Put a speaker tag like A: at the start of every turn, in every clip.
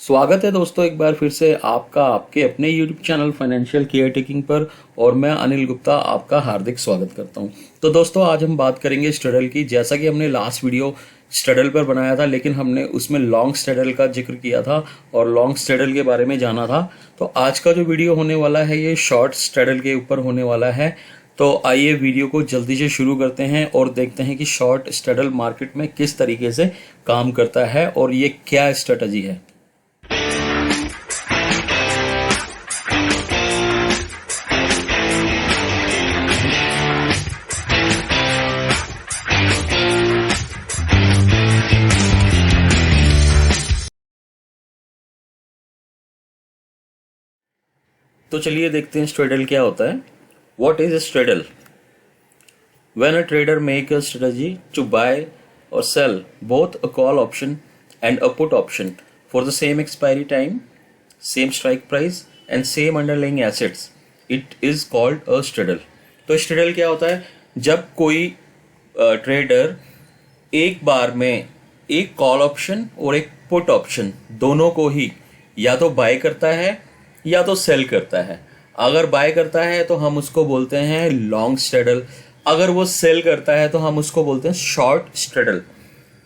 A: स्वागत है दोस्तों एक बार फिर से आपका आपके अपने YouTube channel financial care taking पर। और मैं अनिल गुप्ता आपका हार्दिक स्वागत करता हूं। तो दोस्तों आज हम बात करेंगे स्ट्रडल की। जैसा कि हमने लास्ट वीडियो स्ट्रडल पर बनाया था, लेकिन हमने उसमें लॉन्ग स्ट्रडल का जिक्र किया था और लॉन्ग स्ट्रडल के बारे में जाना था। तो आज का जो वीडियो होने वाला है ये शॉर्ट स्ट्रडल के ऊपर होने वाला है। तो आइए वीडियो को जल्दी से शुरू करते हैं और देखते हैं कि शॉर्ट स्ट्रडल मार्केट में किस तरीके से काम करता है और ये क्या स्ट्रेटजी है। तो चलिए देखते हैं स्ट्रेडल क्या होता है। What is straddle? When a trader make a strategy to buy or sell both a call option and a put option for the same expiry time, same strike price and same underlying assets, it is called a straddle. तो straddle क्या होता है? जब कोई trader एक बार में एक call option और एक पुट ऑप्शन दोनों को ही या तो बाय करता है या तो सेल करता है। अगर बाय करता है तो हम उसको बोलते हैं लॉन्ग स्ट्रेडल, अगर वो सेल करता है तो हम उसको बोलते हैं शॉर्ट स्ट्रेडल।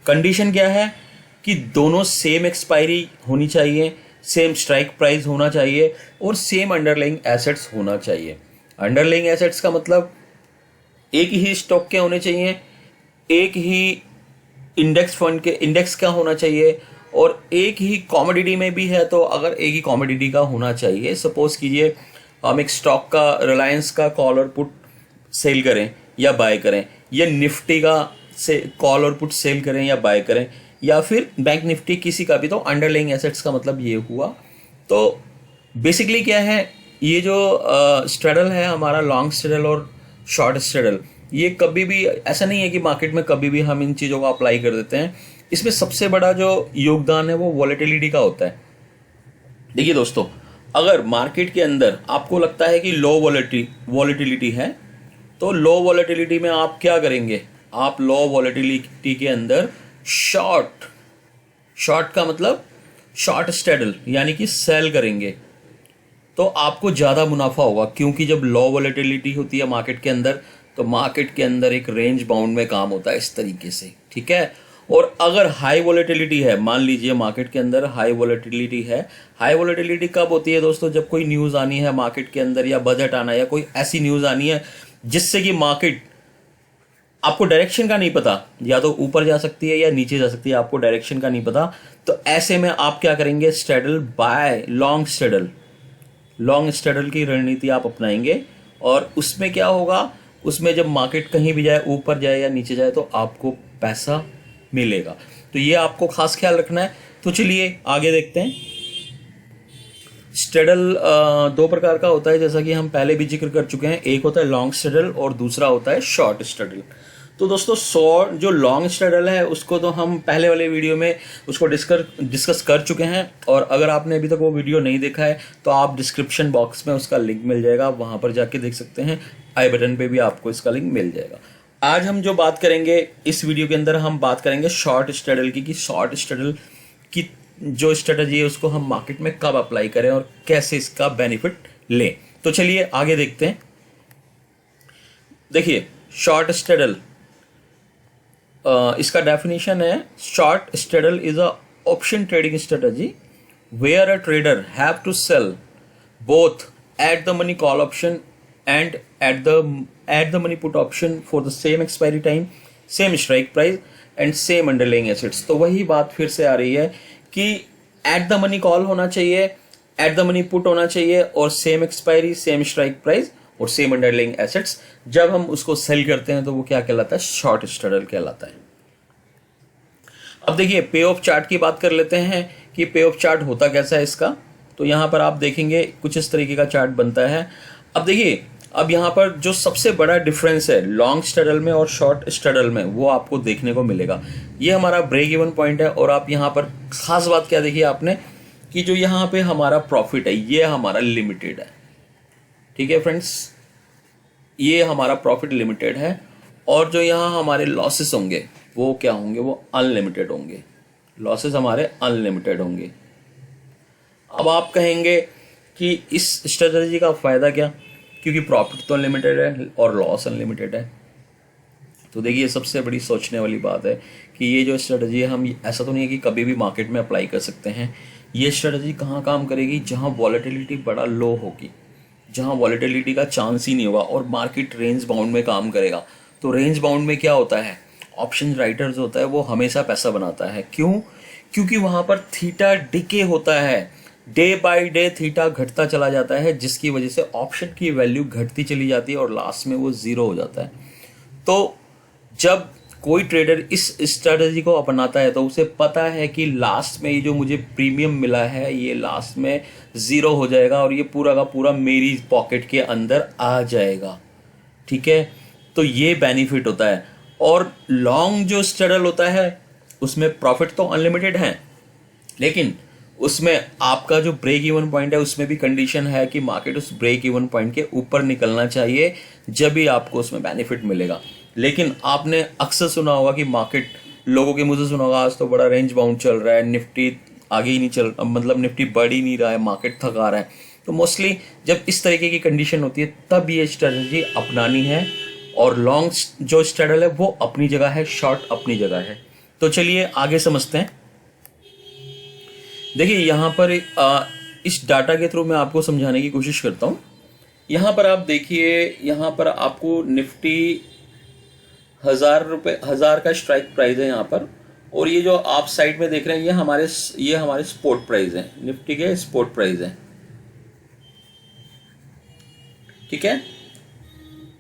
A: कंडीशन क्या है कि दोनों सेम एक्सपायरी होनी चाहिए, सेम स्ट्राइक प्राइस होना चाहिए और सेम अंडरलाइंग एसेट्स होना चाहिए। अंडरलाइंग एसेट्स का मतलब एक ही स्टॉक के होने चाहिए, एक ही इंडेक्स फंड के इंडेक्स का होना चाहिए और एक ही कॉमोडिटी में भी है तो अगर एक ही कॉमोडिटी का होना चाहिए। सपोज कीजिए हम एक स्टॉक का रिलायंस का कॉल और पुट सेल करें या बाय करें, या निफ्टी का से कॉल और पुट सेल करें या बाय करें, या फिर बैंक निफ्टी किसी का भी, तो अंडरलाइंग एसेट्स का मतलब ये हुआ। तो बेसिकली क्या है, ये जो स्ट्रेडल है हमारा लॉन्ग स्ट्रेडल और शॉर्ट स्ट्रेडल, ये कभी भी ऐसा नहीं है कि मार्केट में कभी भी हम इन चीज़ों को अप्लाई कर देते हैं। इसमें सबसे बड़ा जो योगदान है वो वॉलेटिलिटी का होता है। देखिए दोस्तों, अगर मार्केट के अंदर आपको लगता है कि लो वॉलेटिलिटी है तो लो वॉलेटिलिटी में आप क्या करेंगे? आप लो वॉलेटिलिटी के अंदर शॉर्ट का मतलब शॉर्ट स्ट्रेडल यानी कि सेल करेंगे तो आपको ज़्यादा मुनाफा होगा, क्योंकि जब लो वॉलेटिलिटी होती है मार्केट के अंदर तो मार्केट के अंदर एक रेंज बाउंड में काम होता है इस तरीके से, ठीक है। और अगर हाई वॉलेटिलिटी है, मान लीजिए मार्केट के अंदर हाई वॉलेटिलिटी है। हाई वॉलेटिलिटी कब होती है दोस्तों? जब कोई न्यूज़ आनी है मार्केट के अंदर, या बजट आना है, या कोई ऐसी न्यूज़ आनी है जिससे कि मार्केट आपको डायरेक्शन का नहीं पता, या तो ऊपर जा सकती है या नीचे जा सकती है, आपको डायरेक्शन का नहीं पता। तो ऐसे में आप क्या करेंगे? Straddle buy long straddle, long straddle की रणनीति आप अपनाएंगे। और उसमें क्या होगा, उसमें जब मार्केट कहीं भी जाए, ऊपर जाए या नीचे जाए, तो आपको पैसा मिलेगा। तो ये आपको खास ख्याल रखना है। तो चलिए आगे देखते हैं। स्ट्रेडल दो प्रकार का होता है, जैसा कि हम पहले भी जिक्र कर चुके हैं। एक होता है लॉन्ग स्ट्रेडल और दूसरा होता है शॉर्ट स्ट्रेडल। तो दोस्तों जो लॉन्ग स्ट्रेडल है उसको तो हम पहले वाले वीडियो में उसको डिस्कस कर चुके हैं। और अगर आपने अभी तक वो वीडियो नहीं देखा है तो आप डिस्क्रिप्शन बॉक्स में उसका लिंक मिल जाएगा, वहाँ पर जाके देख सकते हैं। आई बटन पे भी आपको इसका लिंक मिल जाएगा। आज हम जो बात करेंगे इस वीडियो के अंदर, हम बात करेंगे शॉर्ट स्ट्रेडल की, कि शॉर्ट स्ट्रेडल की जो स्ट्रेटजी है उसको हम मार्केट में कब अप्लाई करें और कैसे इसका बेनिफिट लें। तो चलिए आगे देखते हैं। देखिए शॉर्ट स्ट्रेडल, इसका डेफिनेशन है, short straddle is a option trading strategy where a trader have to sell both at the money call option and at the money put option for the same expiry time, same strike price and same underlying assets। तो वही बात फिर से आ रही है कि at the money call होना चाहिए, at the money put होना चाहिए और same expiry, same strike price और same underlying assets। जब हम उसको सेल करते हैं तो वो क्या कहलाता है? शॉर्ट स्ट्रेडल कहलाता है। अब देखिए पे ऑफ चार्ट की बात कर लेते हैं कि पे ऑफ चार्ट होता कैसा है इसका। तो यहाँ पर आप देखेंगे कुछ इस तरीके का चार्ट बनता है। अब देखिए, अब यहाँ पर जो सबसे बड़ा डिफरेंस है लॉन्ग स्ट्रेडल में और शॉर्ट स्ट्रेडल में, वो आपको देखने को मिलेगा। ये हमारा ब्रेक इवन पॉइंट है। और आप यहाँ पर खास बात क्या देखिए आपने, कि जो यहाँ पे हमारा प्रॉफिट है ये हमारा लिमिटेड है, ठीक है फ्रेंड्स, ये हमारा प्रॉफिट लिमिटेड है। और जो यहाँ हमारे लॉसेस होंगे वो क्या होंगे? वो अनलिमिटेड होंगे। लॉसेस हमारे अनलिमिटेड होंगे, अब आप कहेंगे कि इस स्ट्रेटजी का फ़ायदा क्या, क्योंकि प्रॉफिट तो अनलिमिटेड है और लॉस अनलिमिटेड है। तो देखिए सबसे बड़ी सोचने वाली बात है कि ये जो स्ट्रेटजी है, हम ऐसा तो नहीं है कि कभी भी मार्केट में अप्लाई कर सकते हैं। ये स्ट्रेटजी कहाँ काम करेगी, जहाँ वॉलेटिलिटी बड़ा लो होगी, जहाँ वॉलेटिलिटी का चांस ही नहीं होगा और मार्केट रेंज बाउंड में काम करेगा। तो रेंज बाउंड में क्या होता है, ऑप्शन राइटर जो होता है वो हमेशा पैसा बनाता है। क्यों? क्योंकि वहाँ पर थीटा डिके होता है, डे बाय डे थीटा घटता चला जाता है, जिसकी वजह से ऑप्शन की वैल्यू घटती चली जाती है और लास्ट में वो ज़ीरो हो जाता है। तो जब कोई ट्रेडर इस स्ट्रेटजी को अपनाता है तो उसे पता है कि लास्ट में ये जो मुझे प्रीमियम मिला है ये लास्ट में ज़ीरो हो जाएगा और ये पूरा का पूरा मेरी पॉकेट के अंदर आ जाएगा। ठीक है, तो ये बेनिफिट होता है। और लॉन्ग जो स्ट्रेडल होता है उसमें प्रॉफिट तो अनलिमिटेड है, लेकिन उसमें आपका जो ब्रेक इवन पॉइंट है उसमें भी कंडीशन है कि मार्केट उस ब्रेक इवन पॉइंट के ऊपर निकलना चाहिए, जब भी आपको उसमें बेनिफिट मिलेगा। लेकिन आपने अक्सर सुना होगा कि मार्केट, लोगों के मुंह से सुना होगा आज तो बड़ा रेंज बाउंड चल रहा है, निफ्टी आगे ही नहीं चल, मतलब निफ्टी बढ़ ही नहीं रहा है, मार्केट थका रहा है। तो मोस्टली जब इस तरीके की कंडीशन होती है तब ये स्ट्रेटजी अपनानी है। और लॉन्ग जो स्ट्रेडल है वो अपनी जगह है, शॉर्ट अपनी जगह है। तो चलिए आगे समझते हैं। देखिए यहाँ पर इस डाटा के थ्रू मैं आपको समझाने की कोशिश करता हूँ। यहाँ पर आप देखिए, यहाँ पर आपको निफ्टी 1000 का स्ट्राइक प्राइस है यहाँ पर, और ये जो आप साइड में देख रहे हैं ये हमारे स्पॉट प्राइस है, निफ्टी के स्पॉट प्राइस है। ठीक है,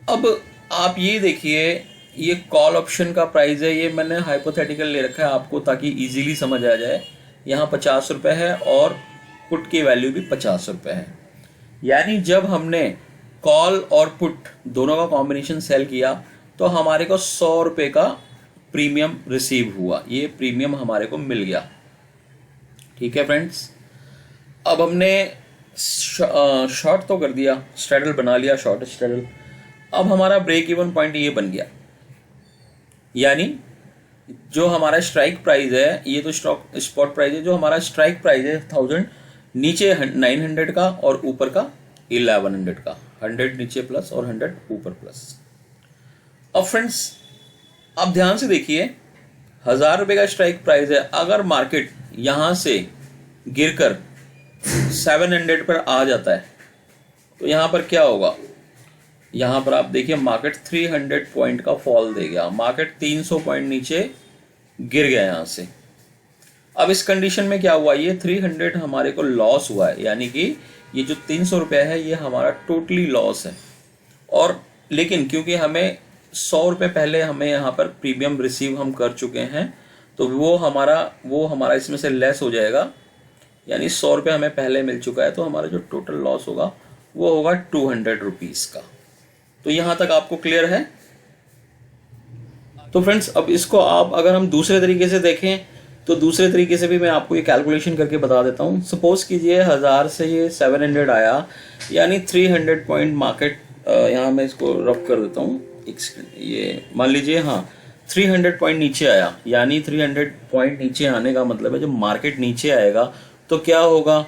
A: अब आप ये देखिए, ये कॉल ऑप्शन का प्राइस है, ये मैंने हाइपोथेटिकल ले रखा है आपको ताकि इजीली समझ आ जाए। यहाँ 50 रुपये है और पुट की वैल्यू भी 50 रुपये है। यानी जब हमने कॉल और पुट दोनों का कॉम्बिनेशन सेल किया तो हमारे को 100 रुपये का प्रीमियम रिसीव हुआ, ये प्रीमियम हमारे को मिल गया। ठीक है फ्रेंड्स, अब हमने शॉर्ट तो कर दिया, स्ट्रेडल बना लिया, शॉर्ट स्ट्रेडल। अब हमारा ब्रेक इवन पॉइंट ये बन गया, यानी जो हमारा स्ट्राइक प्राइस है, ये तो स्पॉट प्राइस है, जो हमारा स्ट्राइक प्राइस है 1000, नीचे 900 का और ऊपर का 1100 का, 100 नीचे प्लस और 100 ऊपर प्लस। अब फ्रेंड्स आप ध्यान से देखिए, 1000 रुपये का स्ट्राइक प्राइस है, अगर मार्केट यहां से गिरकर 700 पर आ जाता है तो यहां पर क्या होगा, यहां पर आप देखिए मार्केट 300 पॉइंट का फॉल दे गया, मार्केट 300 पॉइंट नीचे गिर गया यहां से। अब इस कंडीशन में क्या हुआ, ये 300 हमारे को लॉस हुआ है, यानी कि ये जो 300 रुपये है ये हमारा टोटली लॉस है। और लेकिन क्योंकि हमें 100 रुपये पहले हमें यहाँ पर प्रीमियम रिसीव हम कर चुके हैं तो वो हमारा इसमें से लेस हो जाएगा, यानी 100 रुपये हमें पहले मिल चुका है, तो हमारा जो टोटल लॉस होगा वो होगा 200 रुपीज़ का। तो यहाँ तक आपको क्लियर है। तो फ्रेंड्स अब इसको आप अगर हम दूसरे तरीके से देखें तो दूसरे तरीके से भी मैं आपको ये कैलकुलेशन करके बता देता हूँ। सपोज कीजिए 1000 से ये 700 आया, यानी 300 पॉइंट मार्केट, यहाँ मैं इसको रफ कर देता हूँ, ये मान लीजिए, हाँ 300 पॉइंट नीचे आया, यानी 300 पॉइंट नीचे आने का मतलब है जब मार्केट नीचे आएगा तो क्या होगा,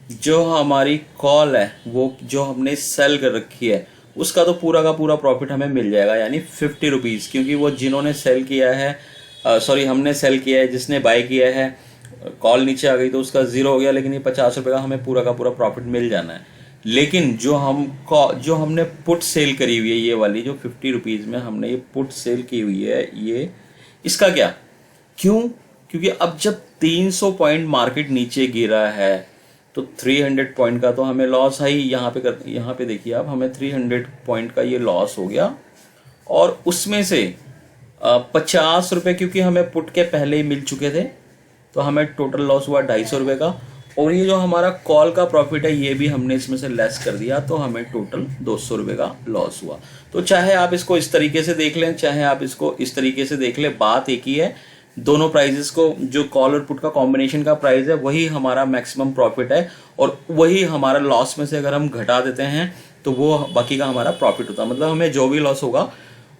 A: जो हमारी कॉल है वो जो हमने सेल कर रखी है उसका तो पूरा का पूरा प्रॉफिट हमें मिल जाएगा, यानी 50 रुपीज़, क्योंकि वो जिन्होंने सेल किया है, हमने सेल किया है, जिसने बाय किया है, कॉल नीचे आ गई तो उसका ज़ीरो हो गया, लेकिन ये 50 रुपये का हमें पूरा का पूरा प्रॉफिट मिल जाना है। लेकिन जो हमने पुट सेल करी हुई है, ये वाली जो 50 रुपीज़ में हमने ये पुट सेल की हुई है, ये इसका क्या, क्यों, क्योंकि अब जब 300 पॉइंट मार्केट नीचे गिरा है तो 300 पॉइंट का तो हमें लॉस है ही। यहाँ पे देखिए आप, हमें 300 पॉइंट का ये लॉस हो गया, और उसमें से 50 रुपये क्योंकि हमें पुट के पहले ही मिल चुके थे तो हमें टोटल लॉस हुआ 250 रुपये का, और ये जो हमारा कॉल का प्रॉफिट है ये भी हमने इसमें से लेस कर दिया, तो हमें टोटल 200 रुपये का लॉस हुआ। तो चाहे आप इसको इस तरीके से देख लें, चाहे आप इसको इस तरीके से देख लें, बात एक ही है। दोनों प्राइजेस को, जो कॉल और पुट का कॉम्बिनेशन का प्राइस है वही हमारा मैक्सिमम प्रॉफिट है, और वही हमारा लॉस में से अगर हम घटा देते हैं तो वो बाकी का हमारा प्रॉफिट होता है। मतलब हमें जो भी लॉस होगा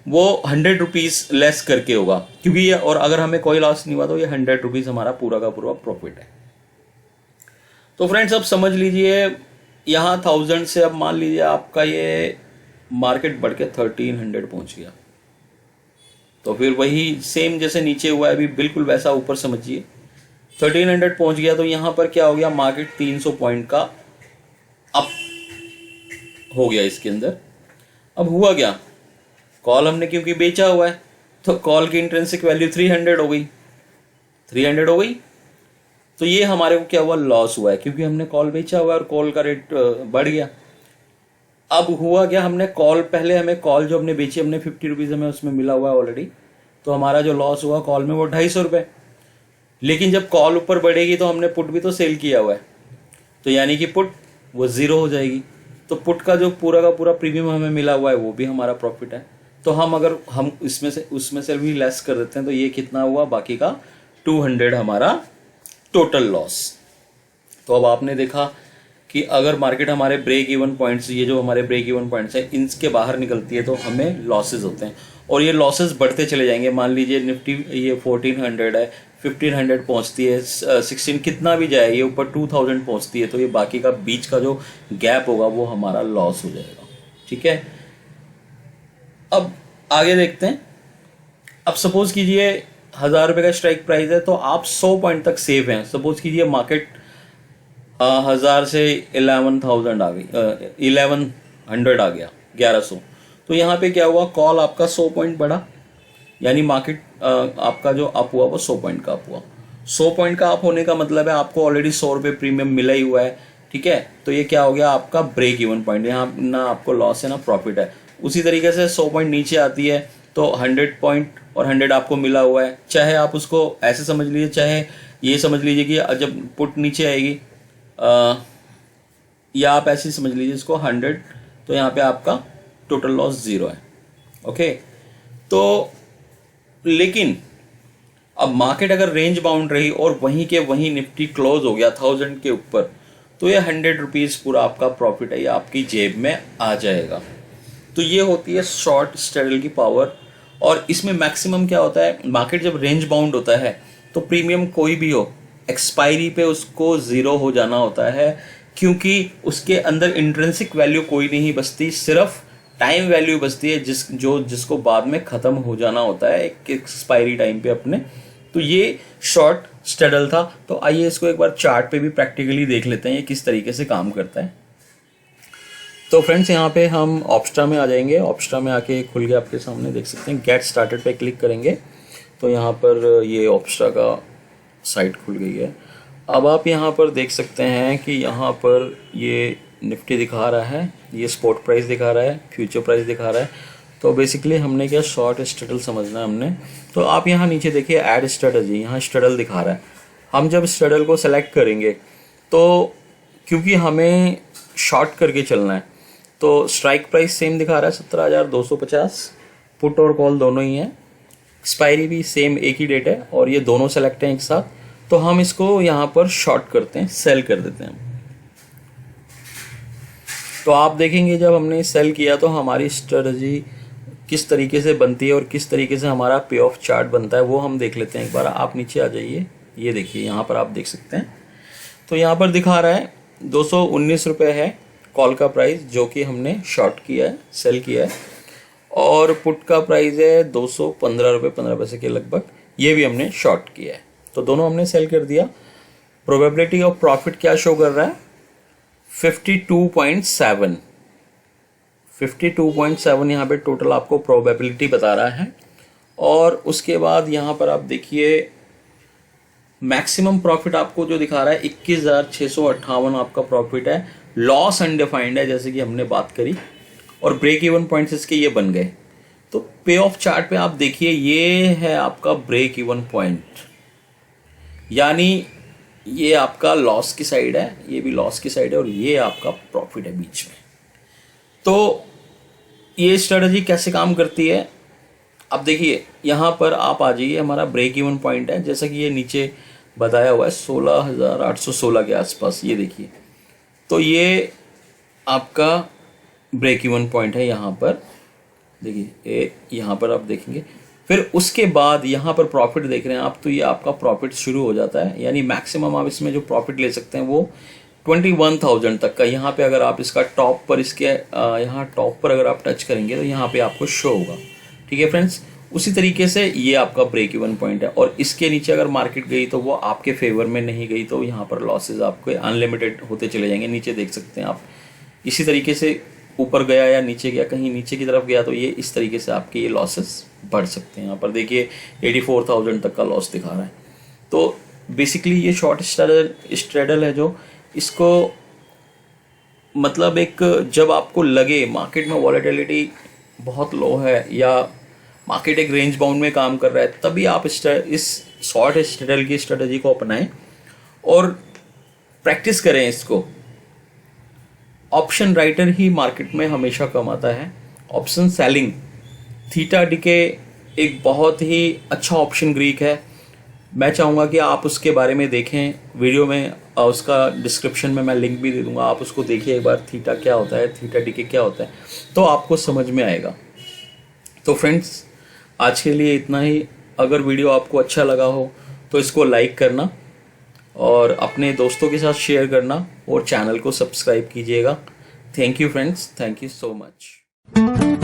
A: वो 100 रुपीज़ लेस करके होगा, क्योंकि ये, और अगर हमें कोई लॉस नहीं हुआ तो ये 100 रुपीज़ हमारा पूरा का पूरा प्रॉफिट है। तो फ्रेंड्स अब समझ लीजिए यहाँ 1000 से अब मान लीजिए आपका ये मार्केट बढ़ के 1300 पहुंच गया, तो फिर वही सेम जैसे नीचे हुआ है अभी बिल्कुल वैसा ऊपर समझिए 1300 पहुंच गया। तो यहाँ पर क्या हो गया, मार्केट 300 पॉइंट का अप हो गया इसके अंदर। अब हुआ क्या, कॉल हमने क्योंकि बेचा हुआ है तो कॉल की इंट्रिंसिक वैल्यू 300 हो गई, 300 हो गई। तो ये हमारे को क्या हुआ, लॉस हुआ है क्योंकि हमने कॉल बेचा हुआ है और कॉल का रेट बढ़ गया। अब हुआ क्या, हमने कॉल पहले हमें कॉल जो हमने बेची हमने 50 रुपीज़ हमें उसमें मिला हुआ है ऑलरेडी, तो हमारा जो लॉस हुआ कॉल में वो 250 रुपये। लेकिन जब कॉल ऊपर बढ़ेगी तो हमने पुट भी तो सेल किया हुआ है, तो यानी कि पुट वो ज़ीरो हो जाएगी। तो पुट का जो पूरा का पूरा प्रीमियम हमें मिला हुआ है वो भी हमारा प्रॉफिट है। तो हम अगर हम उसमें से भी लेस कर देते हैं तो ये कितना हुआ, बाकी का 200 हमारा टोटल लॉस। तो अब आपने देखा कि अगर मार्केट हमारे ब्रेक इवन पॉइंट्स, ये जो हमारे ब्रेक इवन पॉइंट्स हैं इनके बाहर निकलती है तो हमें लॉसेस होते हैं और ये लॉसेस बढ़ते चले जाएंगे। मान लीजिए निफ्टी ये 1400 है, 1500 पहुंचती है, 16 कितना भी जाए ये ऊपर 2000 पहुंचती है, तो ये बाकी का बीच का जो गैप होगा वो हमारा लॉस हो जाएगा। ठीक है, अब आगे देखते हैं। अब सपोज कीजिए 1000 रुपये का स्ट्राइक प्राइस है तो आप 100 पॉइंट तक सेफ हैं। सपोज कीजिए मार्केट 1000 से 11,000 आ गई, 1100 आ गया, 1100। तो यहाँ पे क्या हुआ, कॉल आपका 100 पॉइंट बढ़ा, यानी मार्केट आपका जो अप हुआ वो 100 पॉइंट का अप हुआ। 100 पॉइंट का अप होने का मतलब है आपको ऑलरेडी 100 रुपये प्रीमियम मिला ही हुआ है। ठीक है, तो ये क्या हो गया आपका ब्रेक इवन पॉइंट, यहाँ ना आपको लॉस है ना प्रॉफिट है। उसी तरीके से 100 पॉइंट नीचे आती है तो 100 पॉइंट और 100 आपको मिला हुआ है। चाहे आप उसको ऐसे समझ लीजिए, चाहे ये समझ लीजिए कि जब पुट नीचे आएगी या आप ऐसे समझ लीजिए इसको 100, तो यहाँ पे आपका टोटल लॉस 0 है। ओके, तो लेकिन अब मार्केट अगर रेंज बाउंड रही और वहीं के वहीं निफ्टी क्लोज हो गया 1000 के ऊपर, तो ये 100 रुपीज़ पूरा आपका प्रॉफिट है, ये आपकी जेब में आ जाएगा। तो ये होती है शॉर्ट स्ट्रेडल की पावर। और इसमें मैक्सिमम क्या होता है, मार्केट जब रेंज बाउंड होता है तो प्रीमियम कोई भी हो एक्सपायरी पे उसको 0 हो जाना होता है, क्योंकि उसके अंदर इंट्रिंसिक वैल्यू कोई नहीं बचती, सिर्फ टाइम वैल्यू बचती है जिसको बाद में ख़त्म हो जाना होता है एक एक्सपायरी टाइम पे अपने। तो ये शॉर्ट स्ट्रेडल था। तो आइए इसको एक बार चार्ट पे भी प्रैक्टिकली देख लेते हैं ये किस तरीके से काम करता है। तो फ्रेंड्स यहाँ पे हम ऑप्स्ट्रा में आ जाएंगे। ऑप्स्ट्रा में आके खुल गया आपके सामने, देख सकते हैं। गेट स्टार्टेड पे क्लिक करेंगे तो यहाँ पर ये ऑप्स्ट्रा का साइट खुल गई है। अब आप यहाँ पर देख सकते हैं कि यहाँ पर ये निफ्टी दिखा रहा है, ये स्पॉट प्राइस दिखा रहा है, फ्यूचर प्राइस दिखा रहा है। तो बेसिकली हमने क्या शॉर्ट स्ट्रेडल समझना है हमने। तो आप यहाँ नीचे देखिए ऐड स्ट्रेटजी, यहाँ स्ट्रेडल दिखा रहा है। हम जब स्ट्रेडल को सेलेक्ट करेंगे तो क्योंकि हमें शॉर्ट करके चलना है तो स्ट्राइक प्राइस सेम दिखा रहा है 17,250, पुट और कॉल दोनों ही हैं, एक्सपायरी भी सेम एक ही डेट है और ये दोनों सेलेक्ट हैं एक साथ। तो हम इसको यहाँ पर शॉर्ट करते हैं, सेल कर देते हैं। तो आप देखेंगे जब हमने सेल किया तो हमारी स्ट्रेटजी किस तरीके से बनती है और किस तरीके से हमारा पे ऑफ चार्ट बनता है वो हम देख लेते हैं। एक बार आप नीचे आ जाइए, ये देखिए यहाँ पर आप देख सकते हैं। तो यहाँ पर दिखा रहा है 219 रुपये है कॉल का प्राइस, जो कि हमने शॉर्ट किया है, सेल किया है। और पुट का प्राइस है 215 रुपये 15 पैसे के लगभग, ये भी हमने शॉर्ट किया है। तो दोनों हमने सेल कर दिया। प्रोबेबिलिटी ऑफ प्रॉफिट क्या शो कर रहा है, 52.7, 52.7 यहाँ पे टोटल आपको प्रोबेबिलिटी बता रहा है। और उसके बाद यहाँ पर आप देखिए मैक्सिमम प्रॉफिट आपको जो दिखा रहा है 21,658 आपका प्रॉफिट है। लॉस अनडिफाइंड है जैसे कि हमने बात करी, और ब्रेक इवन पॉइंट्स इसके ये बन गए। तो पे ऑफ चार्ट पे आप देखिए ये है आपका ब्रेक इवन पॉइंट, यानी ये आपका लॉस की साइड है, ये भी लॉस की साइड है और ये आपका प्रॉफिट है बीच में। तो ये स्ट्रेटजी कैसे काम करती है, अब देखिए यहाँ पर आप आ जाइए, हमारा ब्रेक इवन पॉइंट है जैसा कि ये नीचे बताया हुआ है 16,816 के आसपास, ये देखिए। तो ये आपका ब्रेक इवन पॉइंट है यहाँ पर, देखिए यहाँ पर आप देखेंगे। फिर उसके बाद यहाँ पर प्रॉफिट देख रहे हैं आप, तो ये आपका प्रॉफिट शुरू हो जाता है, यानी मैक्सिमम आप इसमें जो प्रॉफिट ले सकते हैं वो 21,000 तक का। यहाँ पे अगर आप इसका टॉप पर इसके यहाँ टॉप पर अगर आप टच करेंगे तो यहाँ पे आपको शो होगा। ठीक है फ्रेंड्स, उसी तरीके से ये आपका ब्रेक इवन पॉइंट है। और इसके नीचे अगर मार्केट गई तो वो आपके फेवर में नहीं गई तो यहाँ पर लॉसेज आपके अनलिमिटेड होते चले जाएंगे। नीचे देख सकते हैं आप, इसी तरीके से ऊपर गया या नीचे गया, कहीं नीचे की तरफ गया तो ये इस तरीके से आपके ये लॉसेस बढ़ सकते हैं। यहाँ पर देखिए 84,000 तक का लॉस दिखा रहा है। तो बेसिकली ये शॉर्ट स्ट्रेडल है जो इसको मतलब एक जब आपको लगे मार्केट में वॉलेटिलिटी बहुत लो है या मार्केट एक रेंज बाउंड में काम कर रहा है, तभी आप इस शॉर्ट स्ट्रेडल की स्ट्रेटजी को अपनाएं और प्रैक्टिस करें इसको। ऑप्शन राइटर ही मार्केट में हमेशा कमाता है। ऑप्शन सेलिंग, थीटा डीके एक बहुत ही अच्छा ऑप्शन ग्रीक है। मैं चाहूँगा कि आप उसके बारे में देखें, वीडियो में उसका डिस्क्रिप्शन में मैं लिंक भी दे दूँगा, आप उसको देखिए एक बार, थीटा क्या होता है, थीटा डीके क्या होता है, तो आपको समझ में आएगा। तो फ्रेंड्स, आज के लिए इतना ही। अगर वीडियो आपको अच्छा लगा हो तो इसको लाइक करना और अपने दोस्तों के साथ शेयर करना और चैनल को सब्सक्राइब कीजिएगा। Thank you friends, thank you so much.